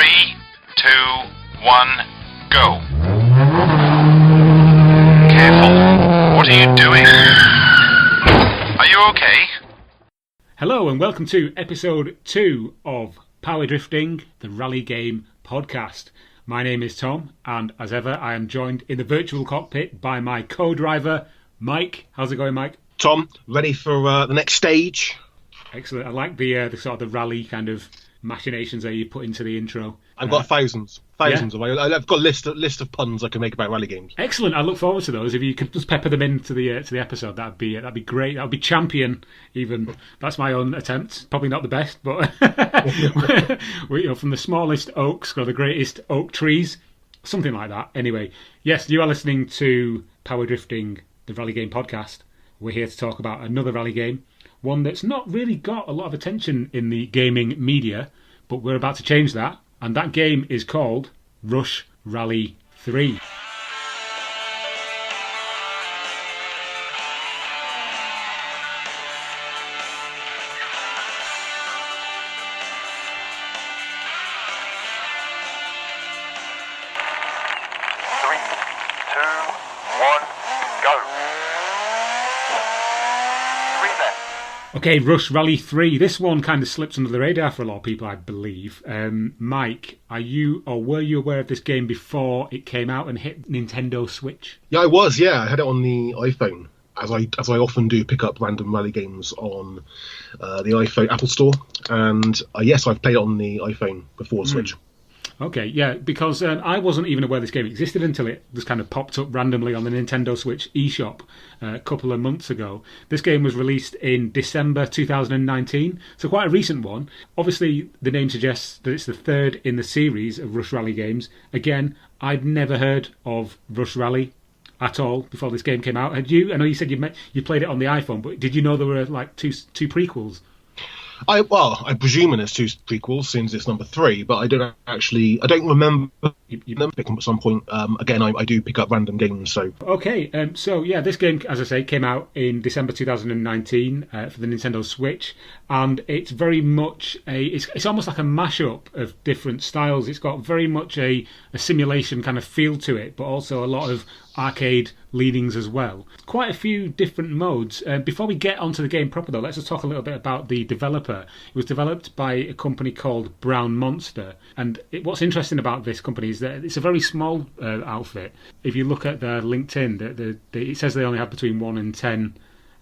3, 2, 1, go. Careful. What are you doing? Are you okay? Hello and welcome to episode 2 of Power Drifting, the Rally Game podcast. My name is Tom, and as ever, I am joined in the virtual cockpit by my co-driver, Mike. How's it going, Mike? Tom, ready for the next stage? Excellent. I like the sort of the rally kind of machinations that you put into the intro. I've got thousands of. I've got a list of puns I can make about rally games. Excellent. I look forward to those. If you could just pepper them into the episode, that'd be great. That would be champion. Even that's my own attempt. Probably not the best, but from the smallest oaks or the greatest oak trees, something like that. Anyway, yes, you are listening to Power Drifting, the Rally Game podcast. We're here to talk about another rally game, one that's not really got a lot of attention in the gaming media, but we're about to change that, and that game is called Rush Rally 3. Okay, Rush Rally 3. This one kind of slips under the radar for a lot of people, I believe. Mike, were you aware of this game before it came out and hit Nintendo Switch? Yeah, I was. Yeah, I had it on the iPhone, as I often do. Pick up random rally games on the iPhone Apple Store, and yes, I've played it on the iPhone before the Switch. Okay, yeah, because I wasn't even aware this game existed until it just kind of popped up randomly on the Nintendo Switch eShop a couple of months ago. This game was released in December 2019, so quite a recent one. Obviously, the name suggests that it's the third in the series of Rush Rally games. Again, I'd never heard of Rush Rally at all before this game came out. Had you? I know you said you played it on the iPhone, but did you know there were like two prequels? I presume there's two prequels since it's number 3, but I don't remember them picking up at some point. Again, I do pick up random games, so. Okay, so yeah, this game, as I say, came out in December 2019 for the Nintendo Switch, and it's very much it's almost like a mashup of different styles. It's got very much a simulation kind of feel to it, but also a lot of arcade leanings as well. Quite a few different modes. Before we get onto the game proper though, let's just talk a little bit about the developer. It was developed by a company called Brownmonster, and what's interesting about this company is that it's a very small outfit. If you look at their LinkedIn, it says they only have between 1 and 10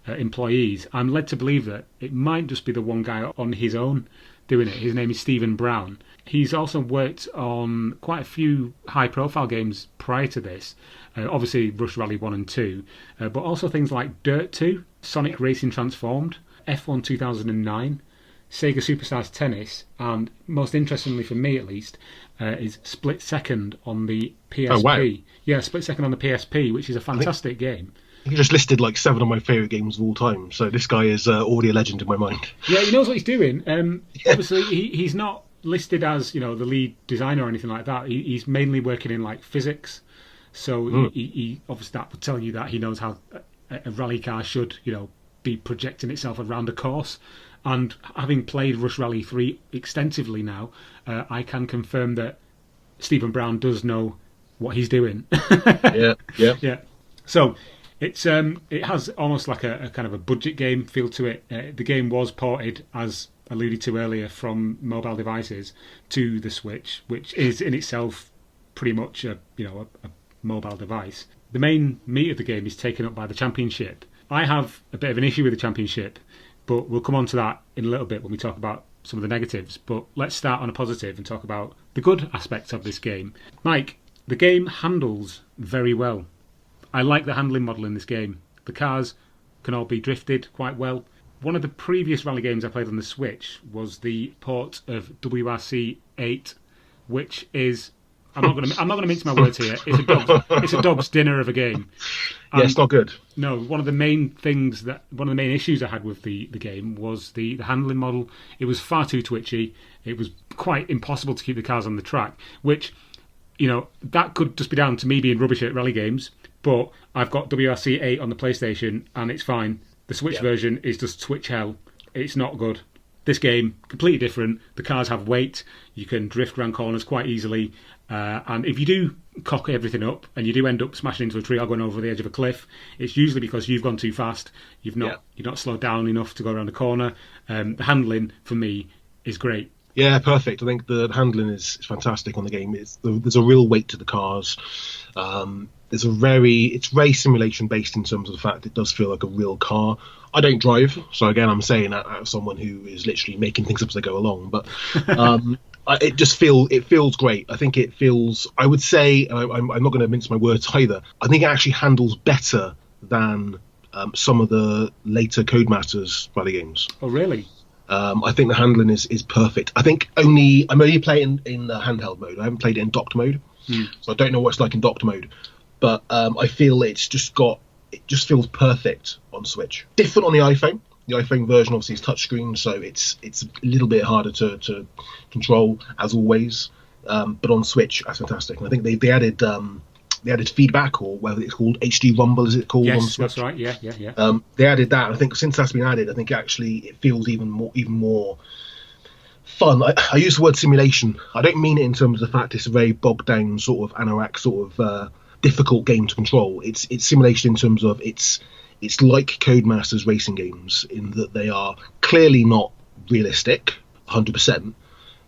employees. I'm led to believe that it might just be the one guy on his own doing it. His name is Stephen Brown. He's also worked on quite a few high-profile games prior to this. Obviously, Rush Rally 1 and 2, but also things like Dirt 2, Sonic Racing Transformed, F1 2009, Sega Superstars Tennis, and most interestingly for me at least, is Split Second on the PSP. Oh, wow. Yeah, Split Second on the PSP, which is a fantastic game. He just listed like 7 of my favourite games of all time, so this guy is already a legend in my mind. Yeah, he knows what he's doing. Obviously, he's not listed as the lead designer or anything like that. He's mainly working in like physics, so he obviously that would tell you that he knows how a rally car should be projecting itself around a course. And having played Rush Rally 3 extensively now, I can confirm that Stephen Brown does know what he's doing. Yeah. So it has almost like a kind of a budget game feel to it. The game was ported, as alluded to earlier, from mobile devices to the Switch, which is in itself pretty much a mobile device. The main meat of the game is taken up by the championship. I have a bit of an issue with the championship, but we'll come on to that in a little bit when we talk about some of the negatives. But let's start on a positive and talk about the good aspects of this game. Mike, the game handles very well. I like the handling model in this game. The cars can all be drifted quite well. One of the previous rally games I played on the Switch was the port of WRC 8, which is... I'm not going to mince my words here. It's a dog's dinner of a game. Yeah, it's not good. No, one of the main issues I had with the game was the handling model. It was far too twitchy. It was quite impossible to keep the cars on the track, which, that could just be down to me being rubbish at rally games. But I've got WRC 8 on the PlayStation, and it's fine. The Switch version is just twitch hell. It's not good. This game, completely different. The cars have weight. You can drift around corners quite easily. And if you do cock everything up and you do end up smashing into a tree or going over the edge of a cliff, it's usually because you've gone too fast. You're not slowed down enough to go around a corner. The handling, for me, is great. Yeah, perfect. I think the handling is fantastic on the game. There's a real weight to the cars. It's very simulation based in terms of the fact it does feel like a real car. I don't drive, so again, I'm saying that as someone who is literally making things up as they go along. But it feels great. I think it feels. I would say I'm not going to mince my words either. I think it actually handles better than some of the later Codemasters rally games. Oh, really? I think the handling is perfect. I think I'm only playing in the handheld mode. I haven't played it in docked mode, so I don't know what it's like in docked mode. But I feel it just feels perfect on Switch. Different on the iPhone. The iPhone version obviously is touchscreen, so it's a little bit harder to control as always. But on Switch, that's fantastic. And I think they added feedback, or whether it's called HD Rumble, is it called? Yes, on Switch? that's right. Yeah. They added that, and I think since that's been added, I think actually it feels even more fun. I use the word simulation. I don't mean it in terms of the fact it's a very bogged down sort of anorak sort of difficult game to control. It's simulation in terms of it's like Codemasters racing games in that they are clearly not realistic 100%,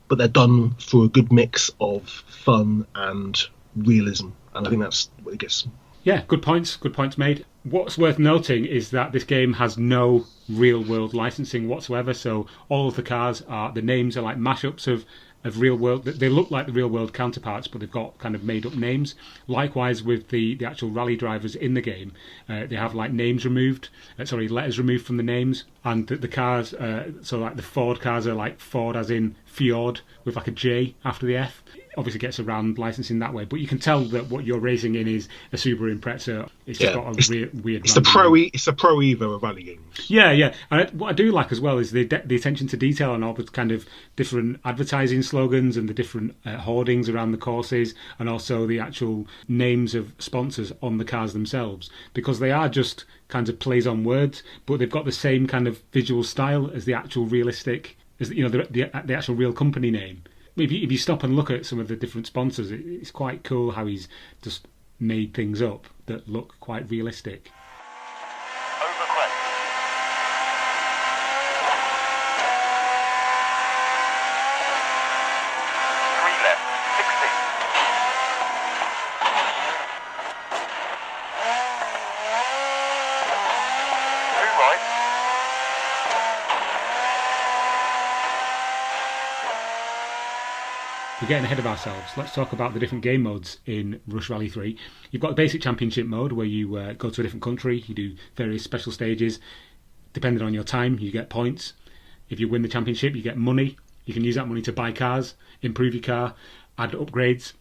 but they're done through a good mix of fun and realism, and I think that's what it gets. Yeah, good points made. What's worth noting is that this game has no real world licensing whatsoever, so all of the names are like mashups of real world. They look like the real world counterparts, but they've got kind of made up names. Likewise with the actual rally drivers in the game, they have like letters removed from the names, and the cars, so like the Ford cars are like Ford as in fjord with like a J after the F. Obviously gets around licensing that way, but you can tell that what you're racing in is a Subaru Impreza. It's just got a weird. It's the Pro Evo of rally games. Yeah. And what I do like as well is the attention to detail and all the kind of different advertising slogans and the different hoardings around the courses, and also the actual names of sponsors on the cars themselves, because they are just kinds of plays on words, but they've got the same kind of visual style as the actual realistic, as the actual real company name. If you stop and look at some of the different sponsors, it's quite cool how he's just made things up that look quite realistic. We're getting ahead of ourselves. Let's talk about the different game modes in Rush Rally 3. You've got the basic championship mode where you go to a different country, you do various special stages. Depending on your time, you get points. If you win the championship, you get money. You can use that money to buy cars, improve your car, add upgrades.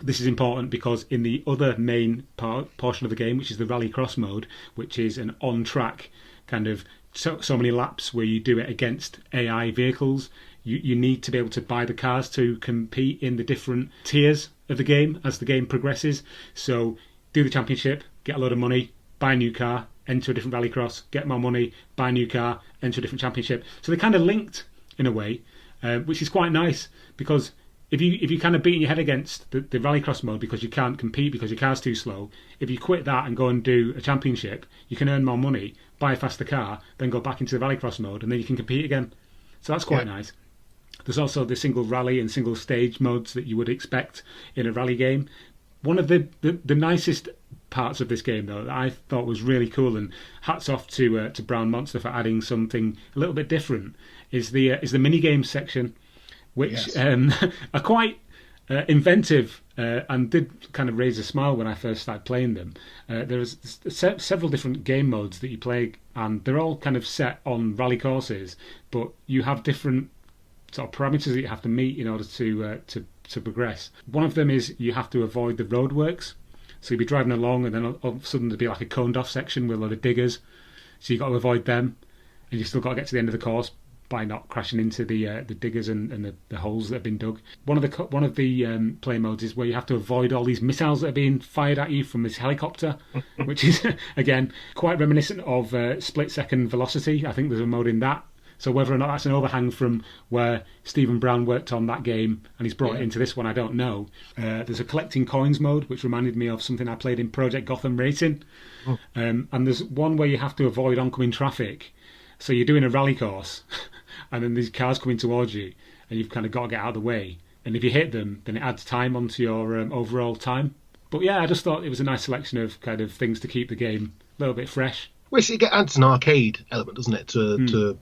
This is important because in the other main portion of the game, which is the Rallycross mode, which is an on-track kind of so many laps where you do it against AI vehicles, you need to be able to buy the cars to compete in the different tiers of the game as the game progresses. So do the championship, get a load of money, buy a new car, enter a different Rallycross, get more money, buy a new car, enter a different championship. So they're kind of linked in a way, which is quite nice, because if you kind of beating your head against the Rallycross mode because you can't compete because your car's too slow, if you quit that and go and do a championship, you can earn more money, buy a faster car, then go back into the Rallycross mode, and then you can compete again. So that's quite nice. There's also the single rally and single stage modes that you would expect in a rally game. One of the nicest parts of this game, though, that I thought was really cool, and hats off to Brownmonster for adding something a little bit different, is the mini games section, which are quite inventive and did kind of raise a smile when I first started playing them. There's several different game modes that you play, and they're all kind of set on rally courses, but you have different sort of parameters that you have to meet in order to progress. One of them is you have to avoid the roadworks. So you'll be driving along, and then all of a sudden there'll be like a coned off section with a lot of diggers. So you've got to avoid them, and you've still got to get to the end of the course by not crashing into the diggers and the holes that have been dug. One of the play modes is where you have to avoid all these missiles that are being fired at you from this helicopter, which is again quite reminiscent of split second velocity. I think there's a mode in that So whether or not that's an overhang from where Stephen Brown worked on that game and he's brought it into this one, I don't know. There's a collecting coins mode, which reminded me of something I played in Project Gotham Racing. And there's one where you have to avoid oncoming traffic. So you're doing a rally course, and then these cars coming towards you, and you've kind of got to get out of the way. And if you hit them, then it adds time onto your overall time. But yeah, I just thought it was a nice selection of kind of things to keep the game a little bit fresh. Well, it adds an arcade element, doesn't it, to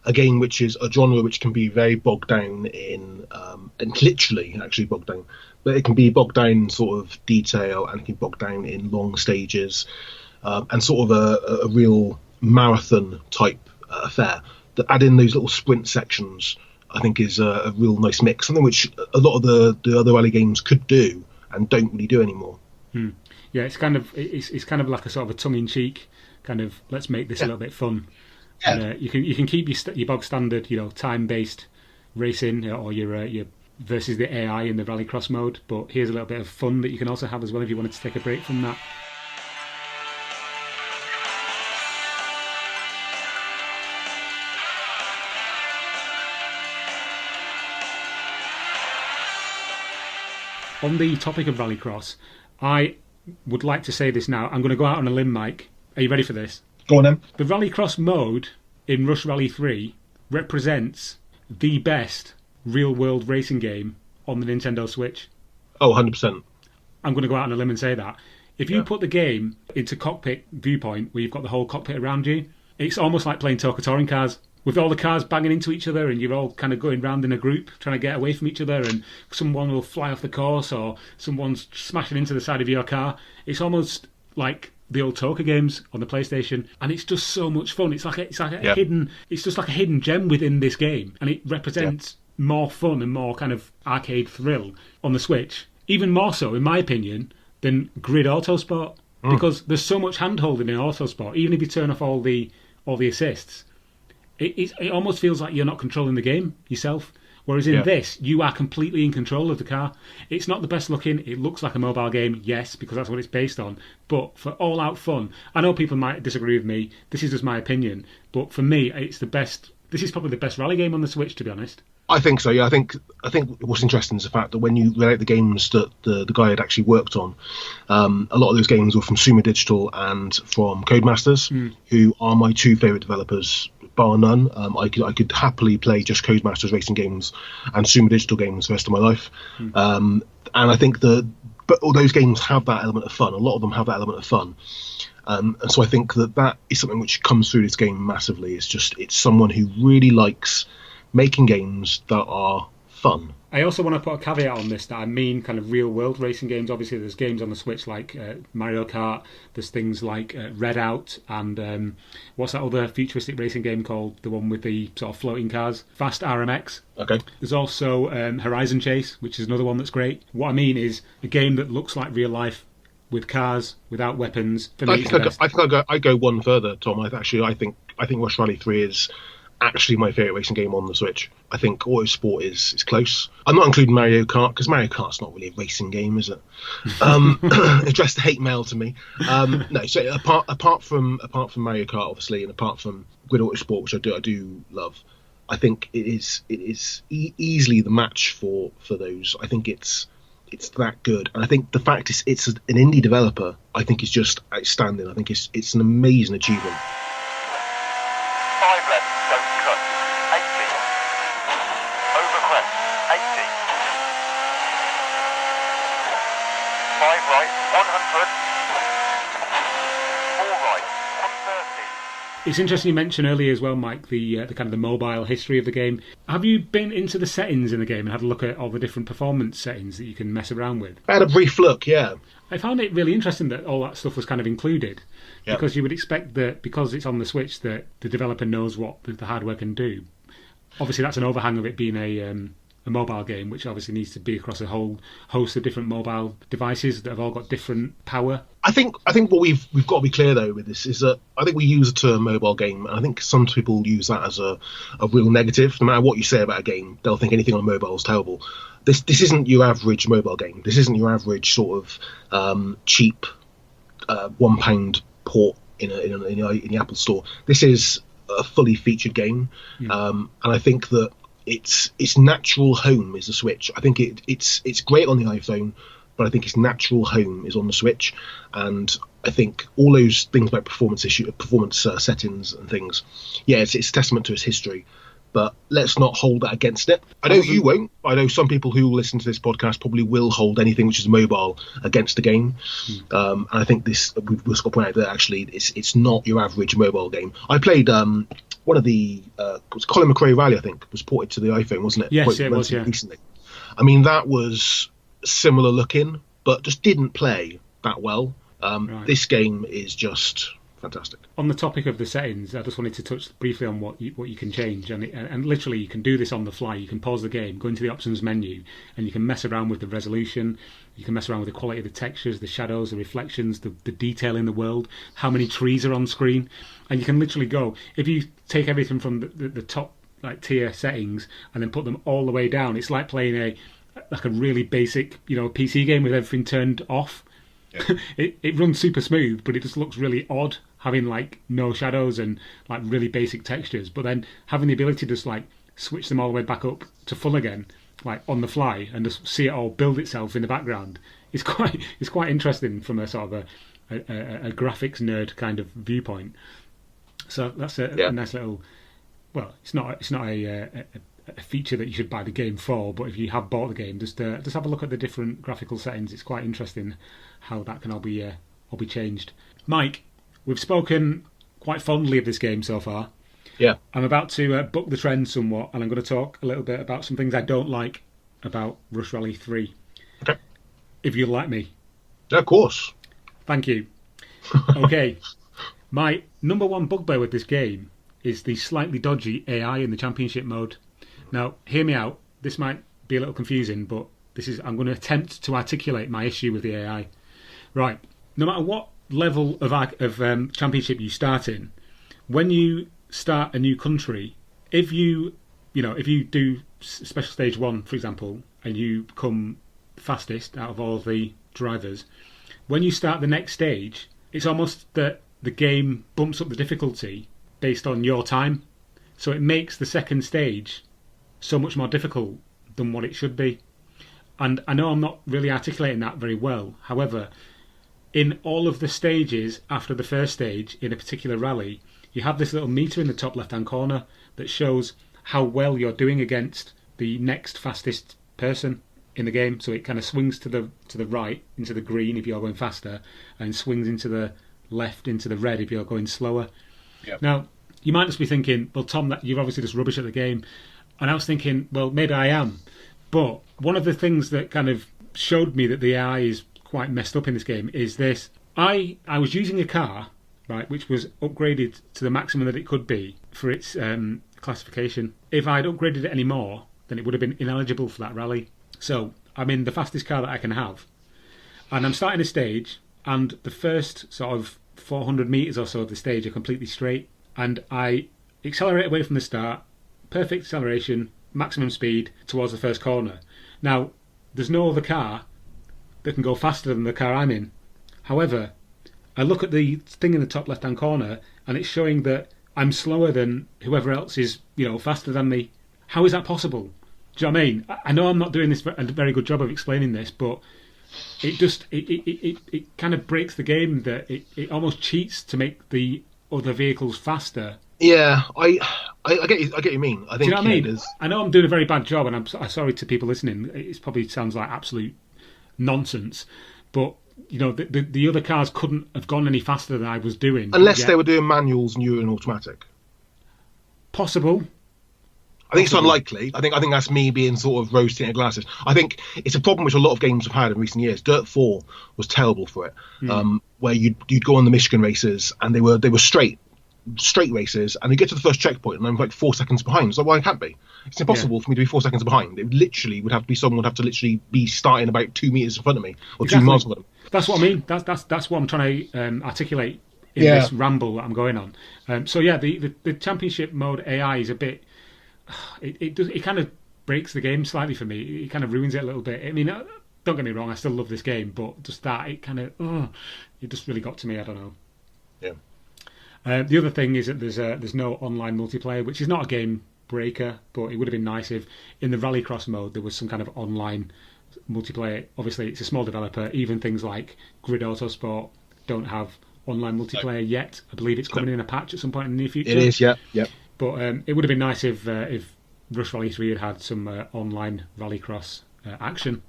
a game which is a genre which can be very bogged down in, and literally actually bogged down, but it can be bogged down in sort of detail, and it can be bogged down in long stages, and sort of a real marathon type affair. That add in those little sprint sections, I think, is a real nice mix, something which a lot of the other rally games could do and don't really do anymore. Yeah, it's kind of like a sort of a tongue-in-cheek kind of, let's make this a little bit fun. Yeah. And, you can keep your bog standard, time-based racing, or your versus the AI in the Rallycross mode, but here's a little bit of fun that you can also have as well if you wanted to take a break from that. On the topic of Rallycross, I would like to say this now. I'm going to go out on a limb, Mike. Are you ready for this? Go on then. The Rallycross mode in Rush Rally 3 represents the best real-world racing game on the Nintendo Switch. Oh, 100%. I'm going to go out on a limb and say that. If you put the game into cockpit viewpoint, where you've got the whole cockpit around you, it's almost like playing Toka Touring Cars, with all the cars banging into each other, and you're all kind of going round in a group trying to get away from each other, and someone will fly off the course, or someone's smashing into the side of your car. It's almost like the old Toka games on the PlayStation, and it's just so much fun. It's like a hidden. It's just like a hidden gem within this game, and it represents more fun and more kind of arcade thrill on the Switch. Even more so, in my opinion, than Grid Autosport, because there's so much hand-holding in Autosport. Even if you turn off all the assists, it almost feels like you're not controlling the game yourself. Whereas in this, you are completely in control of the car. It's not the best looking. It looks like a mobile game, yes, because that's what it's based on. But for all-out fun, I know people might disagree with me. This is just my opinion. But for me, it's the best. This is probably the best rally game on the Switch, to be honest. I think so. Yeah, I think what's interesting is the fact that when you relate the games that the guy had actually worked on, a lot of those games were from Sumo Digital and from Codemasters, who are my two favourite developers, bar none. I could happily play just Codemasters racing games and Sumo Digital games the rest of my life. And I think but all those games have that element of fun. A lot of them have that element of fun. And so I think that is something which comes through this game massively. It's someone who really likes making games that are fun. I also want to put a caveat on this, that I mean kind of real-world racing games. Obviously, there's games on the Switch like Mario Kart. There's things like Redout and what's that other futuristic racing game called? The one with the sort of floating cars? Fast RMX. Okay. There's also Horizon Chase, which is another one that's great. What I mean is a game that looks like real life with cars, without weapons. For me, I go one further, Tom. I think Rush Rally 3 is actually my favourite racing game on the Switch. I think Autosport is close. I'm not including Mario Kart, because Mario Kart's not really a racing game, is it? Addressed hate mail to me. No, so apart from Mario Kart, obviously, and apart from Grid Autosport, which I do love, I think it is easily the match for those. I think it's that good, and I think the fact it's an indie developer, I think is just outstanding. I think it's an amazing achievement. 5 left, don't cut. 80. Over crest, 80. 5 right, 100. 4 right, 130. It's interesting you mentioned earlier as well, Mike, the kind of the mobile history of the game. Have you been into the settings in the game and had a look at all the different performance settings that you can mess around with? I had a brief look, yeah. I found it really interesting that all that stuff was kind of included, because you would expect that because it's on the Switch that the developer knows what the hardware can do. Obviously, that's an overhang of it being a mobile game, which obviously needs to be across a whole host of different mobile devices that have all got different power. I think what we've got to be clear though with this is that I think we use the term mobile game, and I think some people use that as a real negative. No matter what you say about a game, they'll think anything on mobile is terrible. This isn't your average mobile game. This isn't your average sort of cheap £1 port in the Apple Store. This is a fully featured game, and I think that its natural home is the Switch. I think it's great on the iPhone, but I think its natural home is on the Switch, and I think all those things about performance settings and things, yeah, it's a testament to its history. But let's not hold that against it. I know you won't. I know some people who will listen to this podcast probably will hold anything which is mobile against the game. And I think we've got to point out that actually it's not your average mobile game. I played one of the Colin McRae Rally, I think, was ported to the iPhone, wasn't it? Yes, it was, yeah. Recently. I mean, that was similar looking, but just didn't play that well. Right. This game is just fantastic. On the topic of the settings, I just wanted to touch briefly on what you can change, and literally you can do this on the fly. You can pause the game, go into the options menu, and you can mess around with the resolution. You can mess around with the quality of the textures, the shadows, the reflections, the detail in the world, how many trees are on screen, and you can literally go. If you take everything from the top like tier settings and then put them all the way down, it's like playing a really basic PC game with everything turned off. Yeah. It runs super smooth, but it just looks really odd having like no shadows and like really basic textures. But then having the ability to just like switch them all the way back up to full again, like on the fly, and just see it all build itself in the background, it's quite interesting from a sort of a graphics nerd kind of viewpoint. So that's a nice little. Well, it's not a feature that you should buy the game for, but if you have bought the game, just have a look at the different graphical settings. It's quite interesting how that can all be changed. Mike, we've spoken quite fondly of this game so far. Yeah. I'm about to buck the trend somewhat, and I'm going to talk a little bit about some things I don't like about Rush Rally 3. Okay. If you'll let me. Yeah, of course. Thank you. Okay. My number one bugbear with this game is the slightly dodgy AI in the championship mode. Now, hear me out. This might be a little confusing, but I'm going to attempt to articulate my issue with the AI. Right. No matter what level of championship you start in, when you start a new country, if you do special stage 1, for example, and you come fastest out of all of the drivers, when you start the next stage, it's almost that the game bumps up the difficulty based on your time. So it makes the second stage so much more difficult than what it should be. And I know I'm not really articulating that very well. However, in all of the stages after the first stage in a particular rally, you have this little meter in the top left-hand corner that shows how well you're doing against the next fastest person in the game. So it kind of swings to the right into the green if you're going faster, and swings into the left into the red if you're going slower. Yep. Now, you might just be thinking, well, Tom, that you're obviously just rubbish at the game. And I was thinking, well, maybe I am. But one of the things that kind of showed me that the AI is quite messed up in this game is this. I was using a car, right, which was upgraded to the maximum that it could be for its classification. If I'd upgraded it any more, then it would have been ineligible for that rally. So I'm in the fastest car that I can have. And I'm starting a stage, and the first sort of 400 metres or so of the stage are completely straight. And I accelerate away from the start, perfect acceleration, maximum speed towards the first corner. Now, there's no other car that can go faster than the car I'm in. However, I look at the thing in the top left-hand corner, and it's showing that I'm slower than whoever else is, faster than me. How is that possible? Do you know what I mean? I know I'm not doing a very good job of explaining this, but it kind of breaks the game, that it almost cheats to make the other vehicles faster. Yeah, I get what you mean. I think. Do you know what I mean? I know I'm doing a very bad job, and I'm sorry to people listening. It probably sounds like absolute nonsense, but the other cars couldn't have gone any faster than I was doing, unless they were doing manuals and you were in automatic. Possible. I think it's unlikely. I think that's me being sort of rose-tinted glasses. I think it's a problem which a lot of games have had in recent years. Dirt 4 was terrible for it, where you'd go on the Michigan races and they were straight races, and you get to the first checkpoint and I'm like 4 seconds behind. So why can't be? It's impossible for me to be 4 seconds behind. It literally would have to be someone would have to literally be starting about 2 meters in front of me, or exactly. 2 miles in front of me. That's what I mean. That's what I'm trying to articulate in this ramble that I'm going on. The championship mode AI is a bit. It kind of breaks the game slightly for me. It kind of ruins it a little bit. I mean, don't get me wrong, I still love this game, but just that it kind of it just really got to me. I don't know. Yeah. The other thing is that there's no online multiplayer, which is not a game breaker, but it would have been nice if in the Rallycross mode there was some kind of online multiplayer. Obviously, it's a small developer. Even things like Grid Autosport don't have online multiplayer yet. I believe it's coming in a patch at some point in the near future. It is, yeah. But it would have been nice if Rush Rally 3 had some online Rallycross action.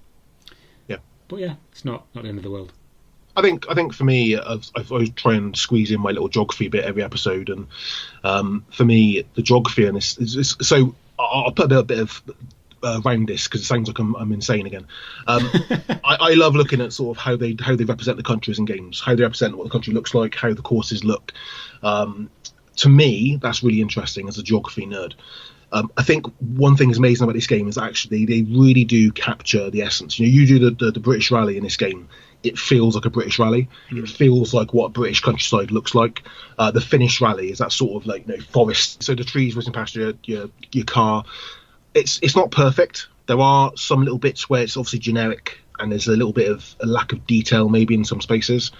Yeah. But yeah, it's not the end of the world. I think for me, I've always try and squeeze in my little geography bit every episode, and for me, the geography in this is so. I'll put a bit of around this because it sounds like I'm insane again. I love looking at sort of how they represent the countries in games, how they represent what the country looks like, how the courses look. To me, that's really interesting as a geography nerd. I think one thing that's amazing about this game is actually they really do capture the essence. You do the British Rally in this game. It feels like a British rally. It feels like what a British countryside looks like. The Finnish rally is that sort of like forest. So the trees whizzing past your car. It's not perfect. There are some little bits where it's obviously generic and there's a little bit of a lack of detail maybe in some spaces.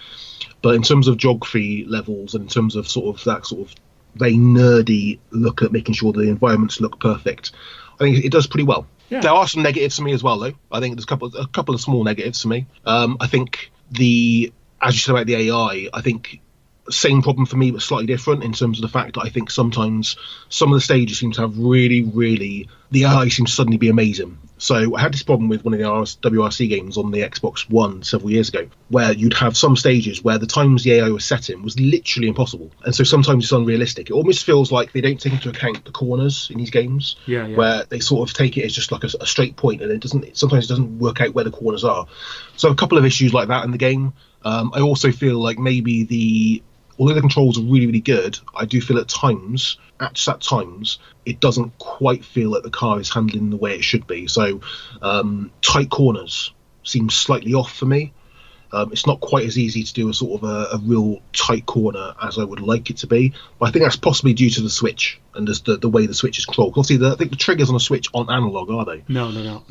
But in terms of geography levels and in terms of sort of that sort of very nerdy look at making sure the environments look perfect, I think it does pretty well. Yeah. There are some negatives for me as well, though. I think there's a couple of small negatives for me. I think as you said about the AI, I think same problem for me, but slightly different in terms of the fact that I think sometimes some of the stages seem to have really the AI seems to suddenly be amazing. So I had this problem with one of the WRC games on the Xbox One several years ago, where you'd have some stages where the times the AI was set in was literally impossible, and so sometimes it's unrealistic. It almost feels like they don't take into account the corners in these games, where they sort of take it as just like a straight point, and sometimes it doesn't work out where the corners are. So a couple of issues like that in the game. I also feel like maybe although the controls are really good, I do feel at times, it doesn't quite feel like the car is handling the way it should be. So tight corners seem slightly off for me. It's not quite as easy to do a sort of a real tight corner as I would like it to be. But I think that's possibly due to the Switch and just the way the Switch is controlled. Obviously, I think the triggers on a Switch aren't analog, are they? No.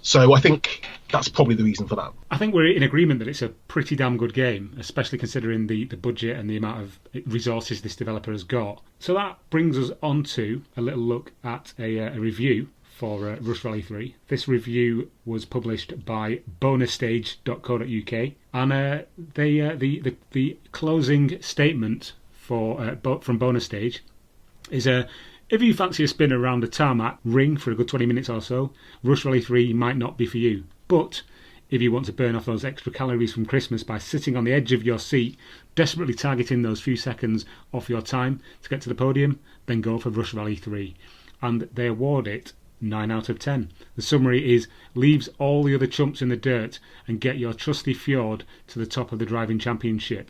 So I think that's probably the reason for that. I think we're in agreement that it's a pretty damn good game, especially considering the budget and the amount of resources this developer has got. So that brings us on to a little look at a review for Rush Rally 3. This review was published by bonusstage.co.uk, and the closing statement from Bonus Stage is if you fancy a spin around the tarmac ring for a good 20 minutes or so, Rush Rally 3 might not be for you. But if you want to burn off those extra calories from Christmas by sitting on the edge of your seat, desperately targeting those few seconds off your time to get to the podium, then go for Rush Rally 3. And they award it 9 out of 10. The summary is: leaves all the other chumps in the dirt and get your trusty Fjord to the top of the driving championship.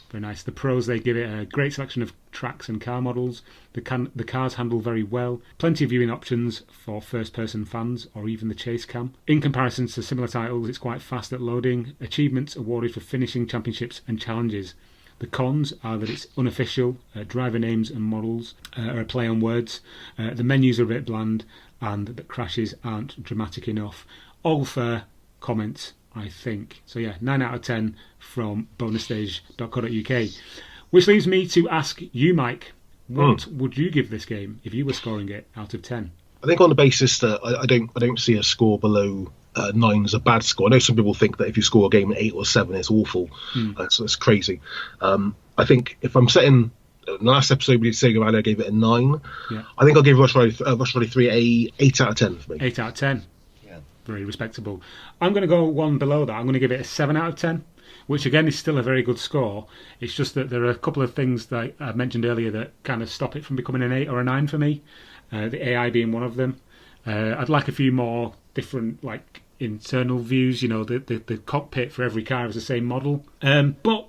Very nice. The pros, they give it a great selection of tracks and car models. The cars handle very well. Plenty of viewing options for first-person fans or even the chase cam. In comparison to similar titles, it's quite fast at loading. Achievements awarded for finishing championships and challenges. The cons are that it's unofficial, driver names and models are a play on words, the menus are a bit bland, and that crashes aren't dramatic enough. All fair comments, I think. So yeah, 9 out of 10 from bonusstage.co.uk. Which leaves me to ask you, Mike, what would you give this game if you were scoring it out of 10? I think on the basis that I don't see a score below 9 as a bad score. I know some people think that if you score a game at 8 or 7, it's awful. That's crazy. I think if I'm setting in the last episode we did say I gave it a 9. Yeah. I think I'll give Rush Rally 3 a 8 out of 10 for me. 8 out of 10. Yeah. Very respectable. I'm going to go one below that. I'm going to give it a 7 out of 10, which again is still a very good score. It's just that there are a couple of things that I mentioned earlier that kind of stop it from becoming an 8 or a 9 for me. The AI being one of them. I'd like a few more different internal views. The cockpit for every car is the same model. But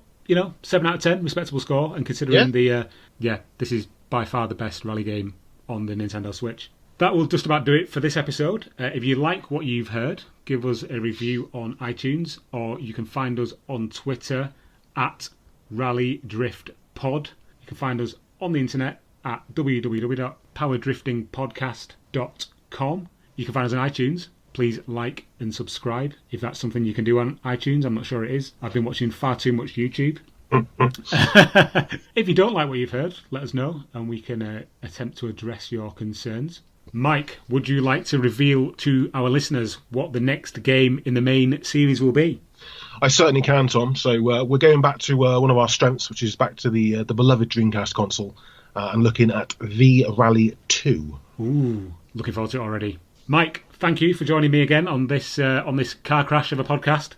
7 out of 10, respectable score. And considering this is by far the best rally game on the Nintendo Switch. That will just about do it for this episode. If you like what you've heard, give us a review on iTunes, or you can find us on Twitter at RallyDriftPod. You can find us on the internet at www.powerdriftingpodcast.com. You can find us on iTunes. Please like and subscribe if that's something you can do on iTunes. I'm not sure it is. I've been watching far too much YouTube. If you don't like what you've heard, let us know, and we can attempt to address your concerns. Mike, would you like to reveal to our listeners what the next game in the main series will be? I certainly can, Tom. So we're going back to one of our strengths, which is back to the beloved Dreamcast console, and looking at V Rally 2. Ooh, looking forward to it already. Mike, thank you for joining me again on this car crash of a podcast.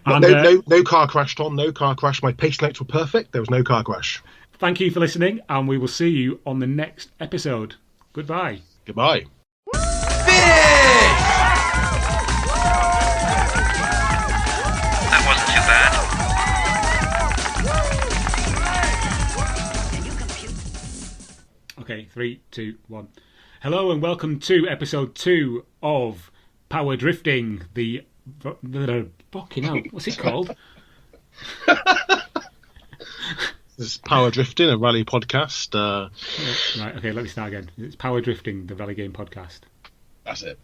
And, no car crash, Tom. No car crash. My patient notes were perfect. There was no car crash. Thank you for listening, and we will see you on the next episode. Goodbye. Goodbye. That wasn't too bad. Okay, 3, 2, 1. Hello and welcome to episode 2 of Power Drifting, the fucking hell, what's it called? This is Power Drifting, a rally podcast. Right, okay, let me start again. It's Power Drifting, the rally game podcast. That's it.